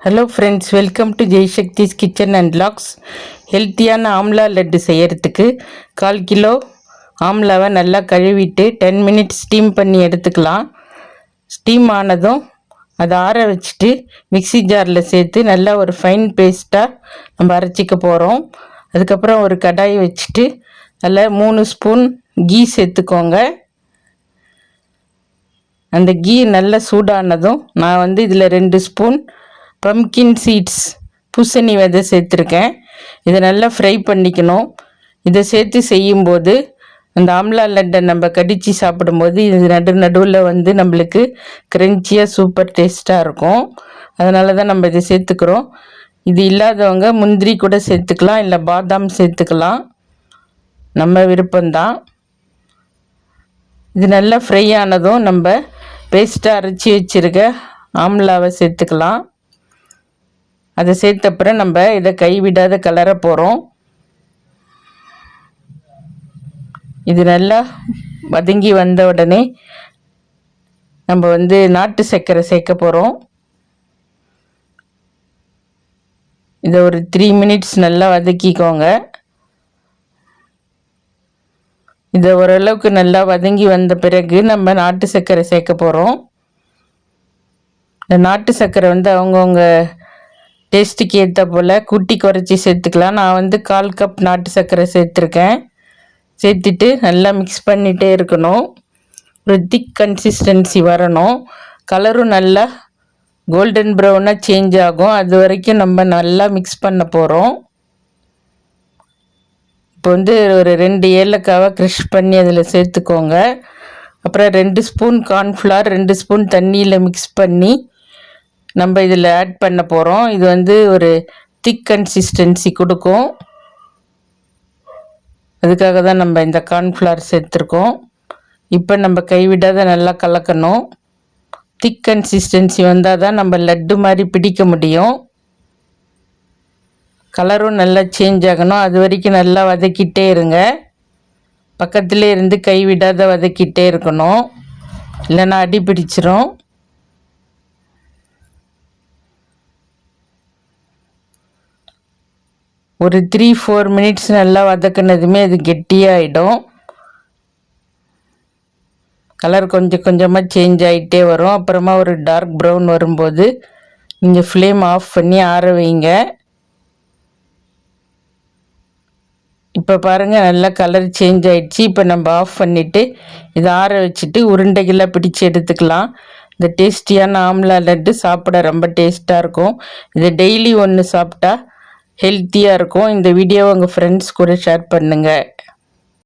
Hello friends, welcome to Jaisakthi's kitchen and vlogs. ஹெல்த்தியான ஆம்லா லட்டு செய்யறதுக்கு 1/4 kilo ஆம்லாவை நல்லா கழுவிட்டு 10 மினிட்ஸ் ஸ்டீம் பண்ணி எடுத்துக்கலாம். ஸ்டீம் ஆனதும் அதை ஆற வச்சுட்டு மிக்ஸி ஜாரில் சேர்த்து நல்லா ஒரு ஃபைன் பேஸ்ட்டாக நம்ம அரைச்சிக்க போகிறோம். அதுக்கப்புறம் ஒரு கடாய் வச்சுட்டு அதில் 3 ஸ்பூன் கீ சேர்த்துக்கோங்க. அந்த கீ நல்லா சூடானதும் நான் இதில் 2 ஸ்பூன் பம்கின் சீட்ஸ் பூசணி விதை சேர்த்துருக்கேன். இதை நல்லா ஃப்ரை பண்ணிக்கணும். இதை சேர்த்து செய்யும்போது அந்த ஆம்லா லட்டை நம்ம கடித்து சாப்பிடும்போது இது நடுவில் நம்மளுக்கு கிரன்ச்சியாக சூப்பர் டேஸ்ட்டாக இருக்கும். அதனால தான் நம்ம இதை சேர்த்துக்கிறோம். இது இல்லாதவங்க முந்திரி கூட சேர்த்துக்கலாம், இல்லை பாதாம் சேர்த்துக்கலாம், நம்ம விருப்பம்தான். இது நல்லா ஃப்ரை ஆனதும் நம்ம பேஸ்ட்டாக அரைச்சி வச்சுருக்க ஆம்லாவை சேர்த்துக்கலாம். அதை சேர்த்தப்புறம் நம்ம இதை கைவிடாத கலர போகிறோம். இது நல்லா வதங்கி வந்த உடனே நம்ம நாட்டு சர்க்கரை சேர்க்க போகிறோம். இதை ஒரு 3 மினிட்ஸ் நல்லா வதக்கிக்கோங்க. இதை ஓரளவுக்கு நல்லா வதங்கி வந்த பிறகு நம்ம நாட்டு சர்க்கரை சேர்க்க போகிறோம். இந்த நாட்டு சர்க்கரை அவங்கவுங்க டேஸ்ட்டுக்கு ஏற்ற போல் கூட்டி குறைச்சி சேர்த்துக்கலாம். நான் 1/4 கப் நாட்டு சர்க்கரை சேர்த்துருக்கேன். சேர்த்துட்டு நல்லா மிக்ஸ் பண்ணிகிட்டே இருக்கணும். ஒரு திக் கன்சிஸ்டன்சி வரணும். கலரும் நல்லா கோல்டன் ப்ரௌனாக சேஞ்ச் ஆகும். அது வரைக்கும் நம்ம நல்லா மிக்ஸ் பண்ண போகிறோம். இப்போ ஒரு 2 ஏலக்காவை க்ரஷ் பண்ணி அதில் சேர்த்துக்கோங்க. அப்புறம் 2 ஸ்பூன் கார்ன்ஃப்ளவர் 2 ஸ்பூன் தண்ணியில் மிக்ஸ் பண்ணி நம்ம இதில் ஆட் பண்ண போகிறோம். இது ஒரு திக் கன்சிஸ்டன்சி கொடுக்கும். அதுக்காக தான் நம்ம இந்த கார்ன்ஃப்ளவர் சேர்த்துருக்கோம். இப்போ நம்ம கைவிடாத நல்லா கலக்கணும். திக் கன்சிஸ்டன்சி வந்தால் தான் நம்ம லட்டு மாதிரி பிடிக்க முடியும். கலரும் நல்லா சேஞ்ச் ஆகணும். அது வரைக்கும் நல்லா வதக்கிட்டே இருங்க. பக்கத்துலேயே இருந்து கைவிடாத வதக்கிட்டே இருக்கணும், இல்லைன்னா அடி பிடிச்சிரும். ஒரு 3-4 மினிட்ஸ் நல்லா வதக்கினதுமே அது கெட்டியாகிடும். கலர் கொஞ்சம் கொஞ்சமாக சேஞ்ச் ஆகிட்டே வரும். அப்புறமா ஒரு டார்க் ப்ரௌன் வரும்போது நீங்கள் ஃப்ளேம் ஆஃப் பண்ணி ஆற வைங்க. இப்போ பாருங்கள், நல்லா கலர் சேஞ்ச் ஆகிடுச்சு. இப்போ நம்ம ஆஃப் பண்ணிவிட்டு இதை ஆற வச்சுட்டு உருண்டைகளாக பிடிச்சி எடுத்துக்கலாம். இந்த டேஸ்டியான ஆம்லா லட்டு சாப்பிட ரொம்ப டேஸ்ட்டாக இருக்கும். இதை டெய்லி ஒன்று சாப்பிட்டா ஹெல்த்தியாக இருக்கும். இந்த வீடியோவை உங்கள் ஃப்ரெண்ட்ஸ் கூட ஷேர் பண்ணுங்கள்.